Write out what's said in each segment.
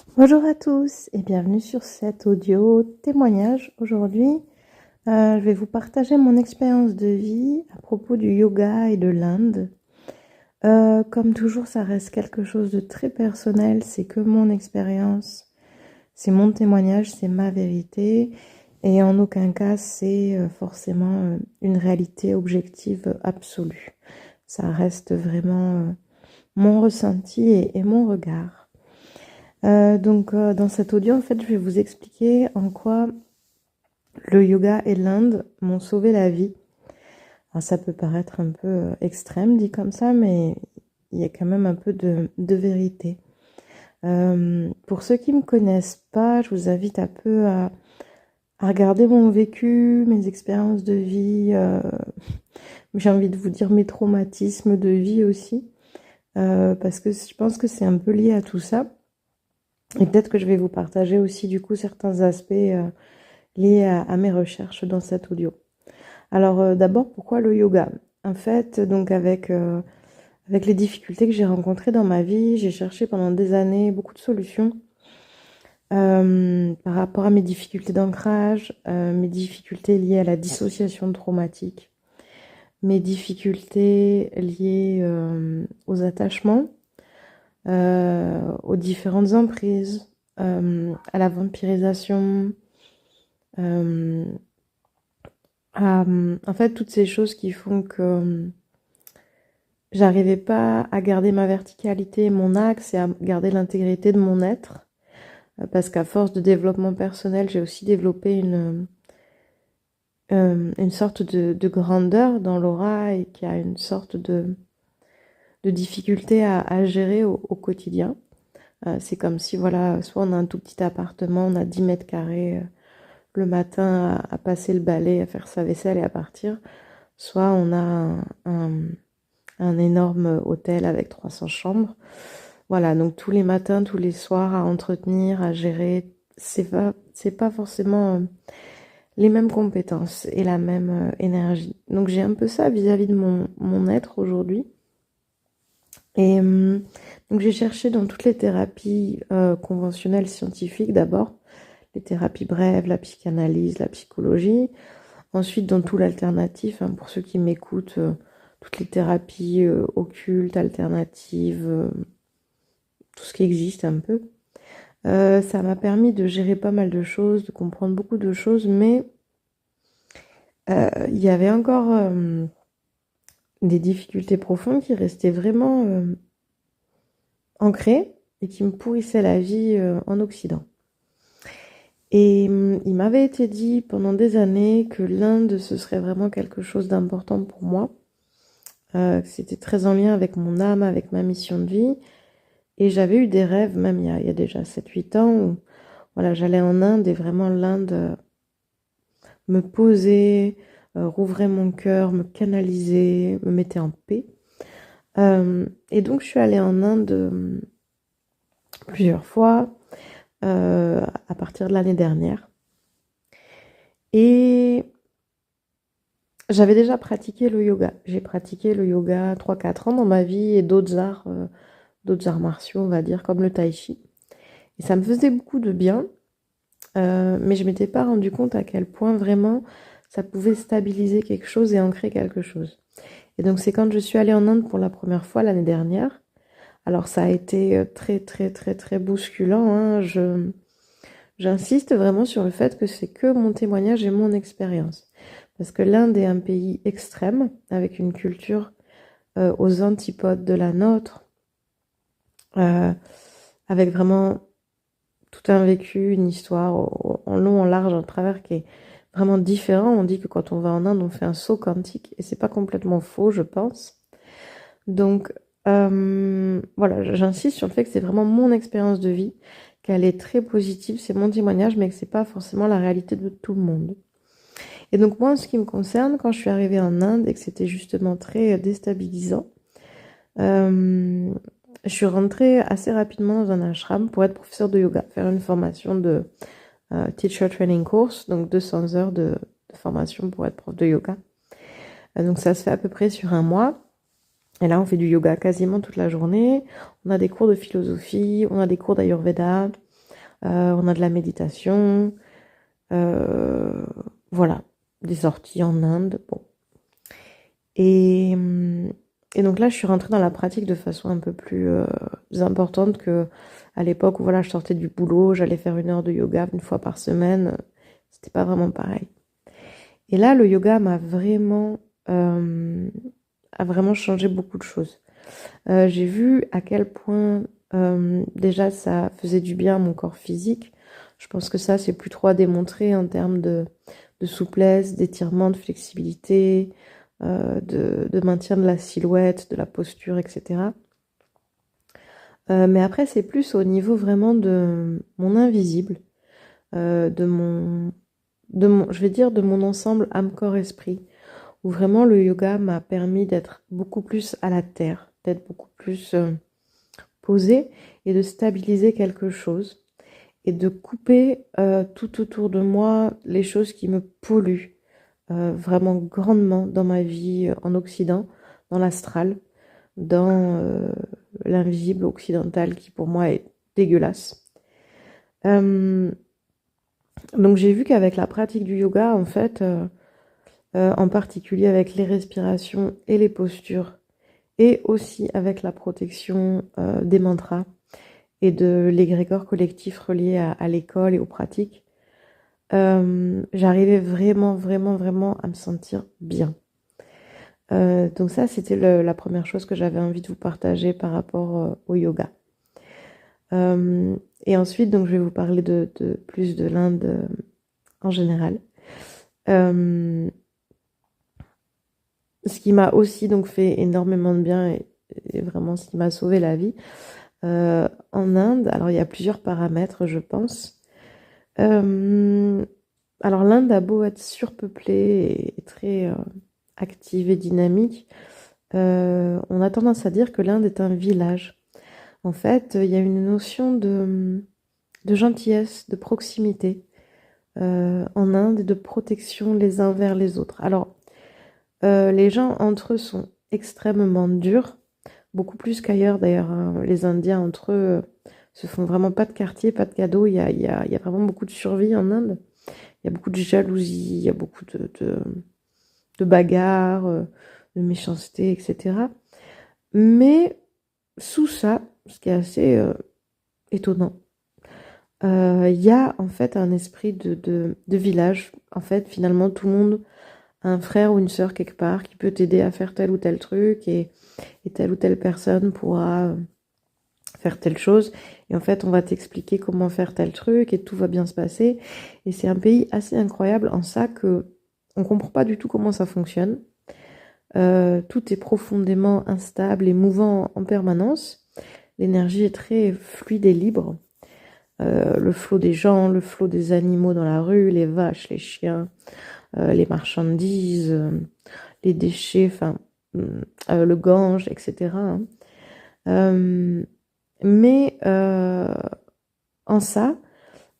Bonjour à tous et bienvenue sur cet audio témoignage. Aujourd'hui, je vais vous partager mon expérience de vie à propos du yoga et de l'Inde. Comme toujours, ça reste quelque chose de très personnel, c'est que mon expérience, c'est mon témoignage, c'est ma vérité et en aucun cas c'est forcément une réalité objective absolue. Ça reste vraiment mon ressenti et mon regard. Dans cet audio, en fait, je vais vous expliquer en quoi le yoga et l'Inde m'ont sauvé la vie. Alors, ça peut paraître un peu extrême dit comme ça, mais il y a quand même un peu de vérité. Pour ceux qui me connaissent pas, je vous invite un peu à regarder mon vécu, mes expériences de vie, j'ai envie de vous dire mes traumatismes de vie aussi, parce que je pense que c'est un peu lié à tout ça. Et peut-être que je vais vous partager aussi du coup certains aspects liés à mes recherches dans cet audio. Alors d'abord, pourquoi le yoga? En fait, donc avec les difficultés que j'ai rencontrées dans ma vie, j'ai cherché pendant des années beaucoup de solutions par rapport à mes difficultés d'ancrage, mes difficultés liées à la dissociation traumatique, mes difficultés liées aux attachements, aux différentes emprises, à la vampirisation, en fait, toutes ces choses qui font que j'arrivais pas à garder ma verticalité, mon axe et à garder l'intégrité de mon être. Parce qu'à force de développement personnel, j'ai aussi développé une sorte de grandeur dans l'aura et qui a une sorte de difficulté à gérer au quotidien. C'est comme si, voilà, soit on a un tout petit appartement, on a 10 mètres carrés le matin à passer le balai, à faire sa vaisselle et à partir. Soit on a un énorme hôtel avec 300 chambres. Voilà, donc tous les matins, tous les soirs à entretenir, à gérer, c'est pas forcément les mêmes compétences et la même énergie. Donc j'ai un peu ça vis-à-vis de mon être aujourd'hui. Et donc j'ai cherché dans toutes les thérapies conventionnelles scientifiques d'abord, les thérapies brèves, la psychanalyse, la psychologie. Ensuite, dans tout l'alternatif, pour ceux qui m'écoutent, toutes les thérapies occultes, alternatives, tout ce qui existe un peu. Ça m'a permis de gérer pas mal de choses, de comprendre beaucoup de choses, mais il y avait encore des difficultés profondes qui restaient vraiment ancrées et qui me pourrissaient la vie en Occident. Et il m'avait été dit pendant des années que l'Inde, ce serait vraiment quelque chose d'important pour moi. C'était très en lien avec mon âme, avec ma mission de vie. Et j'avais eu des rêves, même il y a déjà 7-8 ans, où voilà, j'allais en Inde et vraiment l'Inde me posait, rouvrait mon cœur, me canalisait, me mettait en paix. Et donc je suis allée en Inde plusieurs fois à partir de l'année dernière. Et j'avais déjà pratiqué le yoga. J'ai pratiqué le yoga 3-4 ans dans ma vie et d'autres arts martiaux, on va dire, comme le tai chi. Et ça me faisait beaucoup de bien, mais je m'étais pas rendu compte à quel point vraiment ça pouvait stabiliser quelque chose et ancrer quelque chose. Et donc c'est quand je suis allée en Inde pour la première fois l'année dernière. Alors ça a été très très très très bousculant, hein. J'insiste vraiment sur le fait que c'est que mon témoignage et mon expérience. Parce que l'Inde est un pays extrême, avec une culture aux antipodes de la nôtre, avec vraiment tout un vécu, une histoire en long, en large, en travers qui est vraiment différent. On dit que quand on va en Inde, on fait un saut quantique, et c'est pas complètement faux, je pense. Donc voilà, j'insiste sur le fait que c'est vraiment mon expérience de vie, qu'elle est très positive, c'est mon témoignage, mais que c'est pas forcément la réalité de tout le monde. Et donc moi, en ce qui me concerne, quand je suis arrivée en Inde et que c'était justement très déstabilisant, je suis rentrée assez rapidement dans un ashram pour être professeur de yoga, faire une formation de Teacher Training Course, donc 200 heures de formation pour être prof de yoga. Donc ça se fait à peu près sur un mois. Et là, on fait du yoga quasiment toute la journée. On a des cours de philosophie, on a des cours d'Ayurveda, On a de la méditation. Voilà, des sorties en Inde. Bon. Et, et donc là, je suis rentrée dans la pratique de façon un peu plus importante que à l'époque où voilà, je sortais du boulot, j'allais faire 1 heure de yoga 1 fois par semaine. C'était pas vraiment pareil. Et là, le yoga a vraiment changé beaucoup de choses. J'ai vu à quel point déjà ça faisait du bien à mon corps physique. Je pense que ça, c'est plus trop à démontrer en termes de souplesse, d'étirement, de flexibilité, de maintien de la silhouette, de la posture, etc. Mais après, c'est plus au niveau vraiment de mon invisible, je vais dire de mon ensemble âme-corps-esprit, où vraiment le yoga m'a permis d'être beaucoup plus à la terre, d'être beaucoup plus posée et de stabiliser quelque chose et de couper tout autour de moi les choses qui me polluent vraiment grandement dans ma vie en Occident, dans l'astral, dans l'invisible occidental qui pour moi est dégueulasse. Donc j'ai vu qu'avec la pratique du yoga, en fait, en particulier avec les respirations et les postures, et aussi avec la protection des mantras et de l'égrégore collectif relié à l'école et aux pratiques, j'arrivais vraiment, vraiment, vraiment à me sentir bien. Donc ça, c'était la première chose que j'avais envie de vous partager par rapport au yoga. Et ensuite, donc, je vais vous parler plus de l'Inde en général. Ce qui m'a aussi donc fait énormément de bien et vraiment ce qui m'a sauvé la vie en Inde. Alors, il y a plusieurs paramètres, je pense. Alors, l'Inde a beau être surpeuplée et très active et dynamique, on a tendance à dire que l'Inde est un village. En fait, il y a une notion de gentillesse, de proximité en Inde et de protection les uns vers les autres. Alors, les gens entre eux sont extrêmement durs, beaucoup plus qu'ailleurs d'ailleurs, hein. Les Indiens entre eux se font vraiment pas de quartier, pas de cadeaux. Il y a vraiment beaucoup de survie en Inde. Il y a beaucoup de jalousie, il y a beaucoup de bagarres, de méchanceté, etc. Mais sous ça, ce qui est assez étonnant, il y a en fait un esprit de village. En fait, finalement, tout le monde a un frère ou une sœur quelque part qui peut t'aider à faire tel ou tel truc et telle ou telle personne pourra faire telle chose. Et en fait, on va t'expliquer comment faire tel truc et tout va bien se passer. Et c'est un pays assez incroyable en ça que on comprend pas du tout comment ça fonctionne. Tout est profondément instable et mouvant en permanence. L'énergie est très fluide et libre. Le flot des gens, le flot des animaux dans la rue, les vaches, les chiens, les marchandises, les déchets, enfin, le Gange, etc. hein. Mais en ça,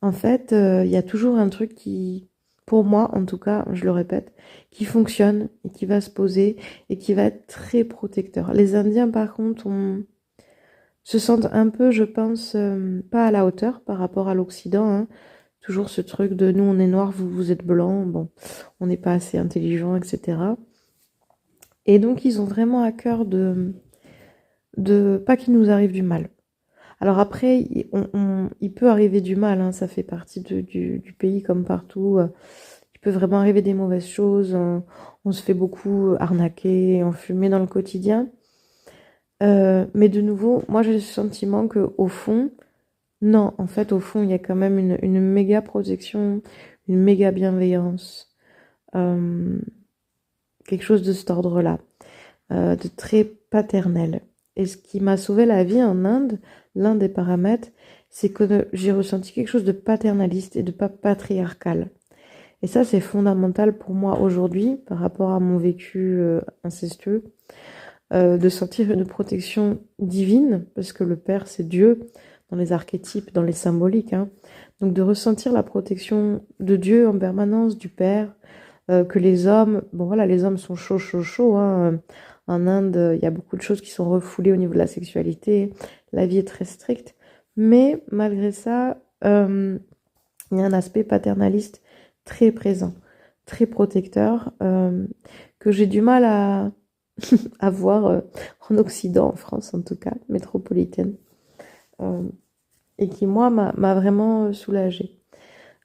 en fait, il y a toujours un truc qui, pour moi en tout cas, je le répète, qui fonctionne et qui va se poser et qui va être très protecteur. Les Indiens, par contre, se sentent un peu, je pense, pas à la hauteur par rapport à l'Occident, hein. Toujours ce truc de nous, on est noirs, vous êtes blancs, bon, on n'est pas assez intelligent, etc. Et donc, ils ont vraiment à cœur de pas qu'il nous arrive du mal. Alors après, il peut arriver du mal, hein, ça fait partie du pays comme partout. Il peut vraiment arriver des mauvaises choses, on se fait beaucoup arnaquer, enfumer dans le quotidien. Mais de nouveau, moi j'ai le sentiment que au fond, non, en fait, au fond, il y a quand même une méga protection, une méga bienveillance, quelque chose de cet ordre-là, de très paternel. Et ce qui m'a sauvé la vie en Inde, l'un des paramètres, c'est que j'ai ressenti quelque chose de paternaliste et de pas patriarcal. Et ça, c'est fondamental pour moi aujourd'hui, par rapport à mon vécu incestueux, de sentir une protection divine, parce que le Père, c'est Dieu, dans les archétypes, dans les symboliques, hein. Donc de ressentir la protection de Dieu en permanence, du Père, que les hommes, bon voilà, les hommes sont chauds, chauds, chauds, hein. En Inde, il y a beaucoup de choses qui sont refoulées au niveau de la sexualité, la vie est très stricte, mais malgré ça, il y a un aspect paternaliste très présent, très protecteur, que j'ai du mal à voir en Occident, en France en tout cas, métropolitaine, euh, et qui, moi, m'a vraiment soulagée.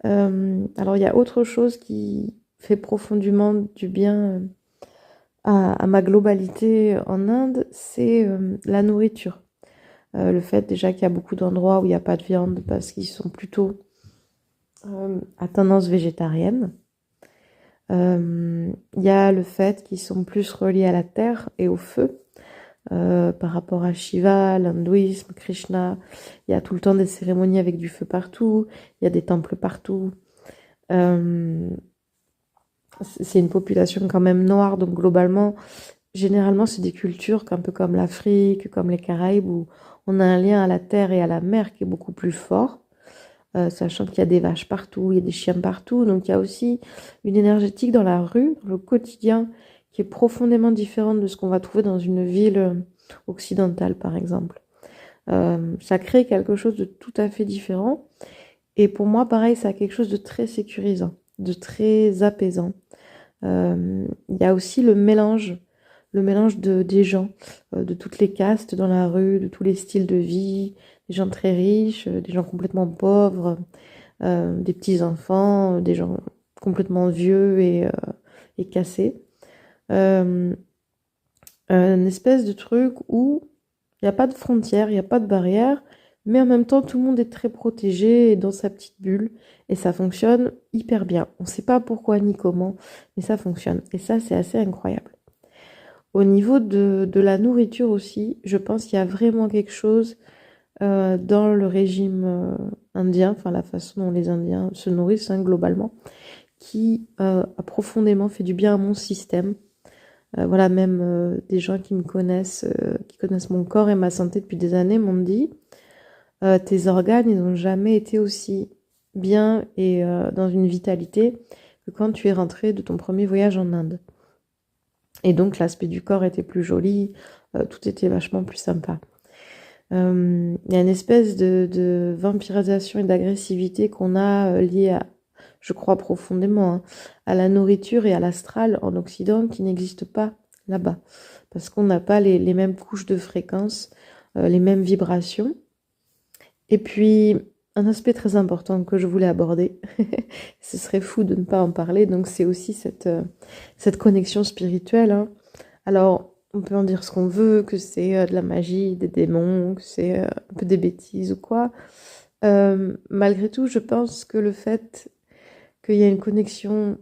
Alors, il y a autre chose qui fait profondément du bien à ma globalité en Inde, c'est la nourriture. Le fait déjà qu'il y a beaucoup d'endroits où il n'y a pas de viande parce qu'ils sont plutôt à tendance végétarienne. Il y a le fait qu'ils sont plus reliés à la terre et au feu par rapport à Shiva, l'hindouisme, Krishna. Il y a tout le temps des cérémonies avec du feu partout, il y a des temples partout. Euh, c'est une population quand même noire, donc globalement, généralement, c'est des cultures un peu comme l'Afrique, comme les Caraïbes, où on a un lien à la terre et à la mer qui est beaucoup plus fort. Sachant qu'il y a des vaches partout, il y a des chiens partout, donc il y a aussi une énergétique dans la rue, dans le quotidien, qui est profondément différente de ce qu'on va trouver dans une ville occidentale, par exemple. Ça crée quelque chose de tout à fait différent, et pour moi, pareil, ça a quelque chose de très sécurisant, de très apaisant. Il y a aussi le mélange des gens, de toutes les castes dans la rue, de tous les styles de vie, des gens très riches, des gens complètement pauvres, des petits-enfants, des gens complètement vieux et cassés. Euh, une espèce de truc où il n'y a pas de frontières, il n'y a pas de barrières, mais en même temps, tout le monde est très protégé et dans sa petite bulle, et ça fonctionne hyper bien. On ne sait pas pourquoi ni comment, mais ça fonctionne. Et ça, c'est assez incroyable. Au niveau de la nourriture aussi, je pense qu'il y a vraiment quelque chose dans le régime indien, enfin la façon dont les Indiens se nourrissent globalement, qui a profondément fait du bien à mon système. Voilà, même des gens qui connaissent mon corps et ma santé depuis des années, m'ont dit tes organes, ils n'ont jamais été aussi bien et dans une vitalité que quand tu es rentré de ton premier voyage en Inde. Et donc l'aspect du corps était plus joli, tout était vachement plus sympa. Il y a une espèce de vampirisation et d'agressivité qu'on a liée à, je crois profondément, hein, à la nourriture et à l'astral en Occident qui n'existe pas là-bas. Parce qu'on n'a pas les mêmes couches de fréquences, les mêmes vibrations. Et puis, un aspect très important que je voulais aborder, ce serait fou de ne pas en parler, donc c'est aussi cette connexion spirituelle, hein. Alors, on peut en dire ce qu'on veut, que c'est de la magie, des démons, que c'est un peu des bêtises ou quoi. Malgré tout, je pense que le fait qu'il y a une connexion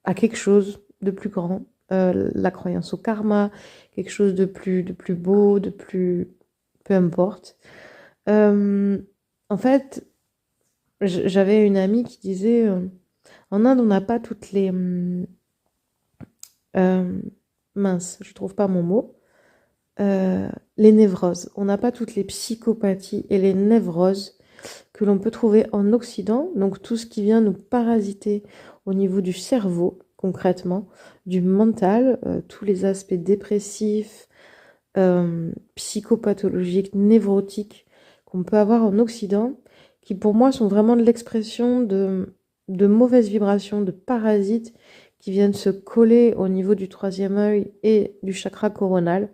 à quelque chose de plus grand, la croyance au karma, quelque chose de plus beau, de plus... peu importe. En fait, j'avais une amie qui disait, en Inde, on n'a pas toutes les... mince, je trouve pas mon mot. Les névroses. On n'a pas toutes les psychopathies et les névroses que l'on peut trouver en Occident, donc tout ce qui vient nous parasiter au niveau du cerveau, concrètement, du mental, tous les aspects dépressifs, psychopathologiques, névrotiques qu'on peut avoir en Occident, qui pour moi sont vraiment de l'expression de mauvaises vibrations, de parasites qui viennent se coller au niveau du troisième œil et du chakra coronal,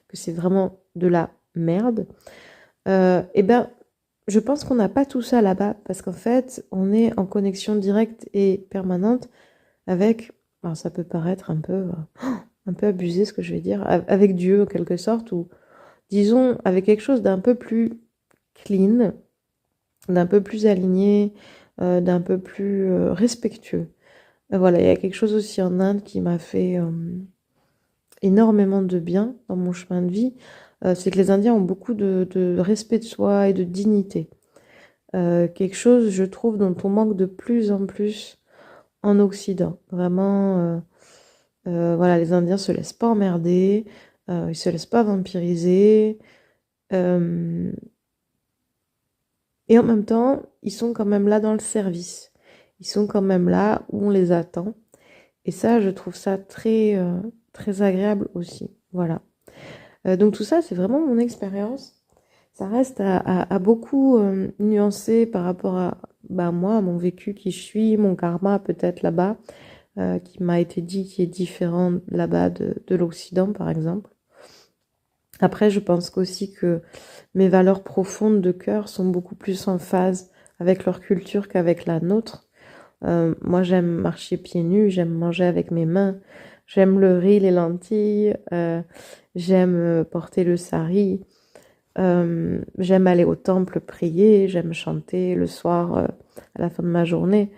que c'est vraiment de la merde. Et ben, je pense qu'on n'a pas tout ça là-bas, parce qu'en fait, on est en connexion directe et permanente avec, alors ça peut paraître un peu abusé ce que je vais dire, avec Dieu en quelque sorte, ou disons avec quelque chose d'un peu plus clean, d'un peu plus aligné, d'un peu plus respectueux. Voilà, il y a quelque chose aussi en Inde qui m'a fait énormément de bien dans mon chemin de vie, c'est que les Indiens ont beaucoup de respect de soi et de dignité. Quelque chose, je trouve, dont on manque de plus en plus en Occident. Vraiment, voilà, les Indiens se laissent pas emmerder, ils se laissent pas vampiriser, euh, et en même temps, ils sont quand même là dans le service. Ils sont quand même là où on les attend. Et ça, je trouve ça très agréable aussi. Voilà. Donc tout ça, c'est vraiment mon expérience. ça reste à beaucoup nuancé par rapport à moi, à mon vécu, qui je suis, mon karma peut-être là-bas, qui m'a été dit qui est différent là-bas de l'Occident, par exemple. Après, je pense qu'aussi que mes valeurs profondes de cœur sont beaucoup plus en phase avec leur culture qu'avec la nôtre. Moi, j'aime marcher pieds nus, j'aime manger avec mes mains, j'aime le riz, les lentilles, j'aime porter le sari, j'aime aller au temple prier, j'aime chanter le soir à la fin de ma journée.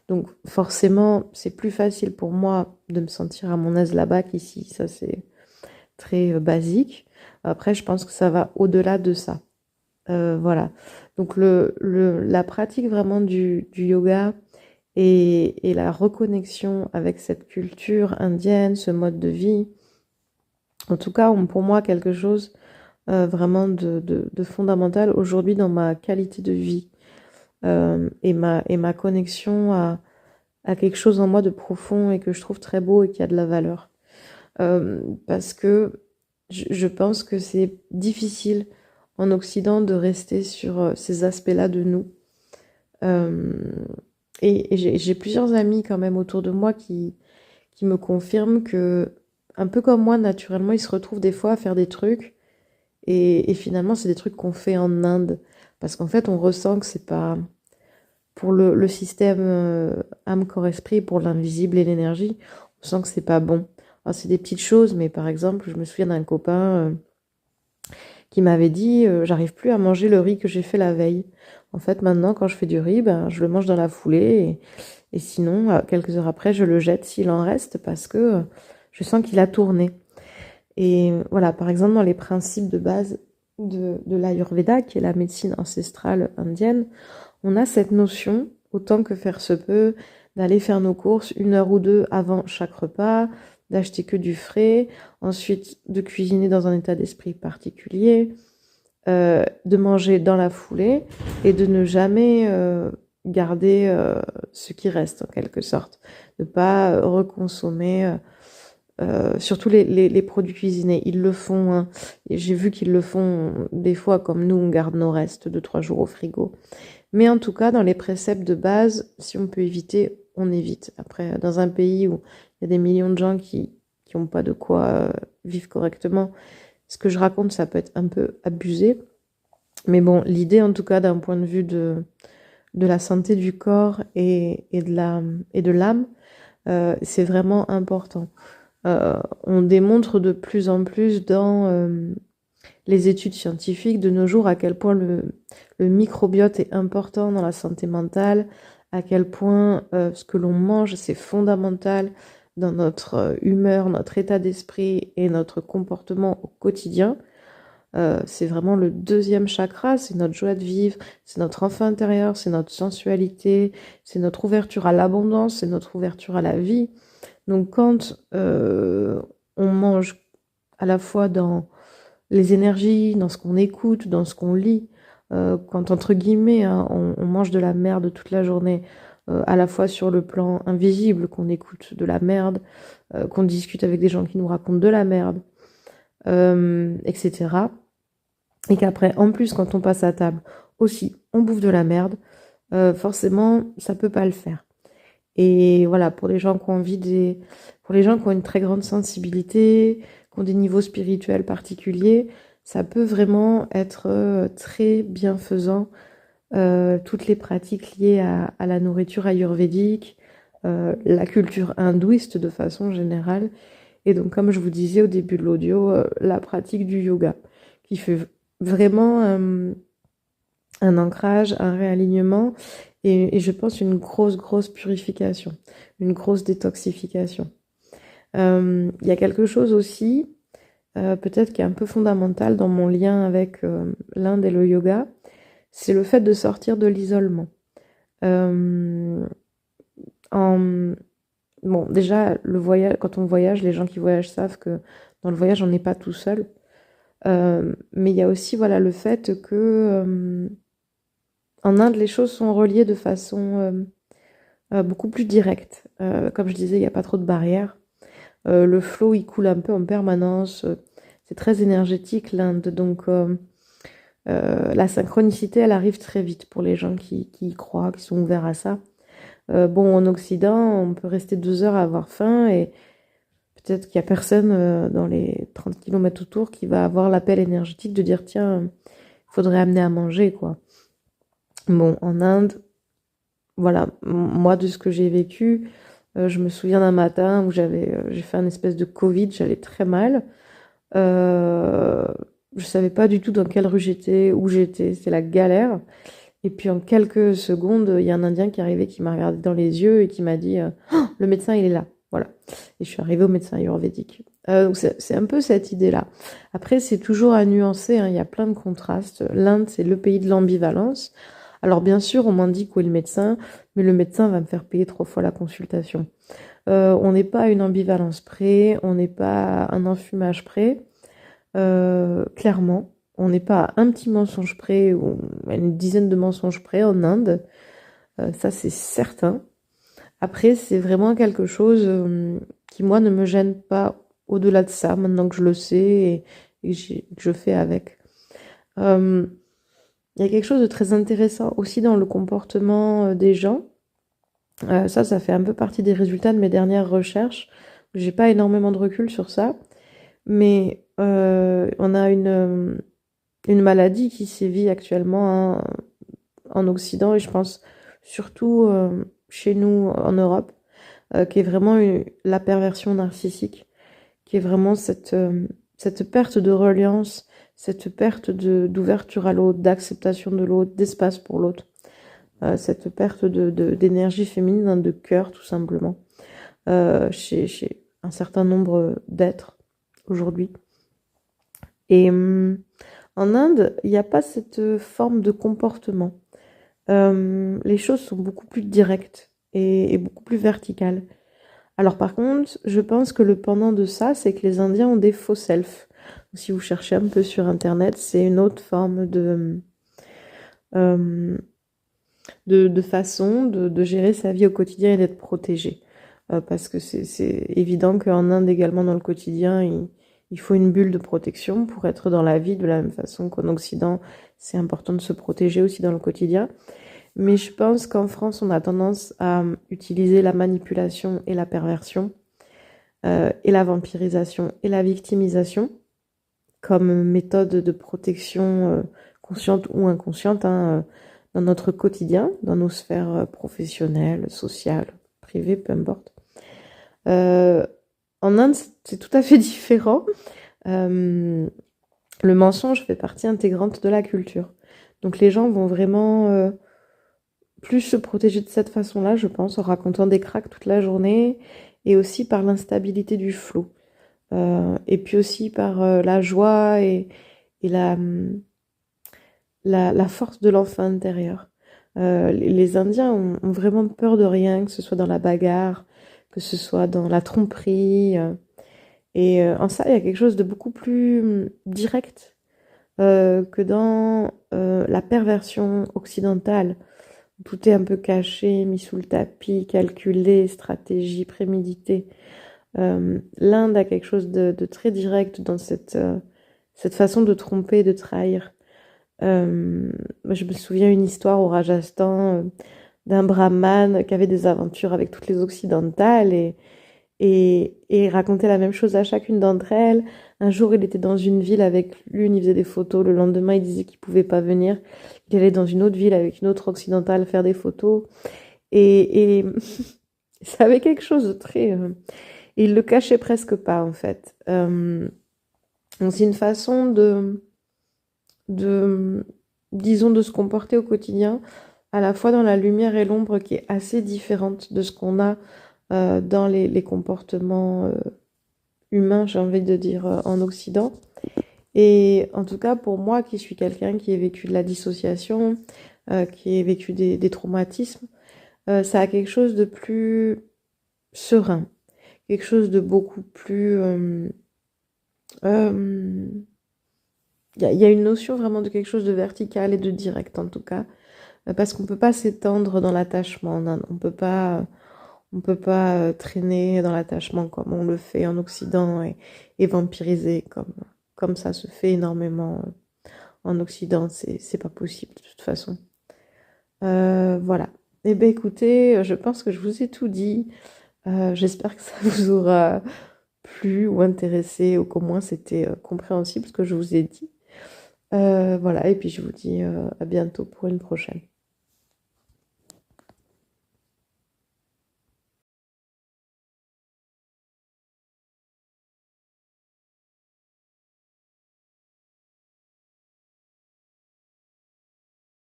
Donc forcément, c'est plus facile pour moi de me sentir à mon aise là-bas qu'ici. Ça, c'est très basique. Après, je pense que ça va au-delà de ça. Voilà. Donc la pratique vraiment du yoga et la reconnexion avec cette culture indienne, ce mode de vie, en tout cas, ont pour moi quelque chose vraiment de fondamental aujourd'hui dans ma qualité de vie et ma connexion à quelque chose en moi de profond et que je trouve très beau et qui a de la valeur. Parce que je pense que c'est difficile en Occident de rester sur ces aspects-là de nous. Et j'ai plusieurs amis quand même autour de moi qui me confirment que, un peu comme moi, naturellement, ils se retrouvent des fois à faire des trucs et finalement, c'est des trucs qu'on fait en Inde. Parce qu'en fait, on ressent que c'est pas pour le système âme, corps, esprit, pour l'invisible et l'énergie, on sent que c'est pas bon. Alors, c'est des petites choses, mais par exemple, je me souviens d'un copain qui m'avait dit j'arrive plus à manger le riz que j'ai fait la veille. En fait, maintenant, quand je fais du riz, ben, je le mange dans la foulée et sinon, quelques heures après, je le jette s'il en reste parce que je sens qu'il a tourné. Et voilà, par exemple, dans les principes de base de l'Ayurveda, qui est la médecine ancestrale indienne, on a cette notion, autant que faire se peut, d'aller faire nos courses 1 heure ou 2 avant chaque repas, d'acheter que du frais, ensuite de cuisiner dans un état d'esprit particulier, de manger dans la foulée et de ne jamais garder ce qui reste en quelque sorte, de ne pas reconsommer surtout les produits cuisinés. Ils le font, hein, et j'ai vu qu'ils le font des fois comme nous, on garde nos restes 2-3 jours au frigo. Mais en tout cas, dans les préceptes de base, si on peut éviter, on évite. Après, dans un pays où il y a des millions de gens qui n'ont pas de quoi vivre correctement, ce que je raconte, ça peut être un peu abusé. Mais bon, l'idée, en tout cas, d'un point de vue de la santé du corps et de l'âme, c'est vraiment important. On démontre de plus en plus dans les études scientifiques de nos jours à quel point le microbiote est important dans la santé mentale, à quel point ce que l'on mange, c'est fondamental dans notre humeur, notre état d'esprit et notre comportement au quotidien. C'est vraiment le deuxième chakra, c'est notre joie de vivre, c'est notre enfant intérieur, c'est notre sensualité, c'est notre ouverture à l'abondance, c'est notre ouverture à la vie. Donc quand on mange à la fois dans les énergies, dans ce qu'on écoute, dans ce qu'on lit, quand entre guillemets hein, on mange de la merde toute la journée, à la fois sur le plan invisible, qu'on écoute de la merde, qu'on discute avec des gens qui nous racontent de la merde, etc. Et qu'après, en plus, quand on passe à table, aussi, on bouffe de la merde, forcément, ça peut pas le faire. Et voilà, pour les gens qui ont pour les gens qui ont une très grande sensibilité, qui ont des niveaux spirituels particuliers, ça peut vraiment être très bienfaisant. Toutes les pratiques liées à la nourriture ayurvédique, la culture hindouiste de façon générale. Et donc, comme je vous disais au début de l'audio, la pratique du yoga, qui fait vraiment un ancrage, un réalignement et je pense une grosse purification, une grosse détoxification. Il y a quelque chose aussi, peut-être qui est un peu fondamental dans mon lien avec l'Inde et le yoga, c'est le fait de sortir de l'isolement. Bon, déjà, le voyage, quand on voyage, les gens qui voyagent savent que dans le voyage, on n'est pas tout seul. Mais il y a aussi voilà, le fait que en Inde, les choses sont reliées de façon beaucoup plus directe. Comme je disais, il n'y a pas trop de barrières. Le flow, il coule un peu en permanence. C'est très énergétique, l'Inde. Donc, La synchronicité, elle arrive très vite pour les gens qui y croient, qui sont ouverts à ça. Bon, en Occident, on peut rester 2 heures à avoir faim et peut-être qu'il n'y a personne dans les 30 kilomètres autour qui va avoir l'appel énergétique de dire tiens, il faudrait amener à manger, quoi. Bon, en Inde, voilà, moi de ce que j'ai vécu, je me souviens d'un matin où j'ai fait un espèce de Covid, j'allais très mal. Euh, je savais pas du tout dans quelle rue j'étais, où j'étais, c'est la galère. Et puis en quelques secondes, il y a un Indien qui est arrivé, qui m'a regardé dans les yeux et qui m'a dit oh, le médecin, il est là. Voilà. Et je suis arrivée au médecin ayurvédique. Donc c'est un peu cette idée-là. Après, c'est toujours à nuancer, hein, il y a plein de contrastes. L'Inde, c'est le pays de l'ambivalence. Alors bien sûr, on m'indique où est le médecin, mais le médecin va me faire payer 3 fois la consultation. On n'est pas à une ambivalence près, on n'est pas à un enfumage près. Clairement, on n'est pas à un petit mensonge près ou à une dizaine de mensonges près en Inde. Ça, c'est certain. Après, c'est vraiment quelque chose qui, moi, ne me gêne pas au-delà de ça, maintenant que je le sais et que je fais avec. Euh, Il y a quelque chose de très intéressant aussi dans le comportement des gens. Ça fait un peu partie des résultats de mes dernières recherches. J'ai pas énormément de recul sur ça, mais on a une maladie qui sévit actuellement, hein, en Occident et je pense surtout chez nous en Europe, qui est vraiment la perversion narcissique, qui est vraiment cette perte de reliance, cette perte d'ouverture à l'autre, d'acceptation de l'autre, d'espace pour l'autre, cette perte d'énergie féminine, hein, de cœur tout simplement, chez un certain nombre d'êtres aujourd'hui. Et en Inde, il n'y a pas cette forme de comportement. Les choses sont beaucoup plus directes et beaucoup plus verticales. Alors par contre, je pense que le pendant de ça, c'est que les Indiens ont des faux selfs. Si vous cherchez un peu sur Internet, c'est une autre forme euh, de façon de gérer sa vie au quotidien et d'être protégé. Parce que c'est évident qu'en Inde également dans le quotidien, il faut une bulle de protection pour être dans la vie de la même façon qu'en Occident, c'est important de se protéger aussi dans le quotidien. Mais je pense qu'en France, on a tendance à utiliser la manipulation et la perversion, et la vampirisation et la victimisation comme méthode de protection consciente ou inconsciente, hein, dans notre quotidien, dans nos sphères professionnelles, sociales, privées, peu importe. Euh, En Inde, c'est tout à fait différent. Le mensonge fait partie intégrante de la culture. Donc les gens vont vraiment plus se protéger de cette façon-là, je pense, en racontant des cracks toute la journée et aussi par l'instabilité du flot. Et puis aussi par la joie et la force de l'enfant intérieur. Les Indiens ont vraiment peur de rien, que ce soit dans la bagarre, que ce soit dans la tromperie. Et en ça, il y a quelque chose de beaucoup plus direct que dans la perversion occidentale. Tout est un peu caché, mis sous le tapis, calculé, stratégie, prémédité. L'Inde a quelque chose de très direct dans cette façon de tromper, de trahir. Moi, je me souviens une histoire au Rajasthan, d'un brahman qui avait des aventures avec toutes les occidentales et il racontait la même chose à chacune d'entre elles. Un jour, il était dans une ville avec l'une, il faisait des photos. Le lendemain, il disait qu'il pouvait pas venir. Il allait dans une autre ville avec une autre occidentale faire des photos. Et ça avait quelque chose de très... il le cachait presque pas, en fait. Donc c'est une façon de, disons, de se comporter au quotidien, à la fois dans la lumière et l'ombre, qui est assez différente de ce qu'on a dans les comportements humains, j'ai envie de dire, en Occident. Et en tout cas, pour moi, qui suis quelqu'un qui a vécu de la dissociation, qui a vécu des traumatismes, ça a quelque chose de plus serein, quelque chose de beaucoup plus... y a une notion vraiment de quelque chose de vertical et de direct, en tout cas, parce qu'on ne peut pas s'étendre dans l'attachement. On peut pas traîner dans l'attachement comme on le fait en Occident et vampiriser comme ça se fait énormément en Occident, c'est pas possible de toute façon. Voilà. Eh bien écoutez, je pense que je vous ai tout dit. J'espère que ça vous aura plu ou intéressé, ou qu'au moins c'était compréhensible ce que je vous ai dit. Voilà, et puis je vous dis à bientôt pour une prochaine.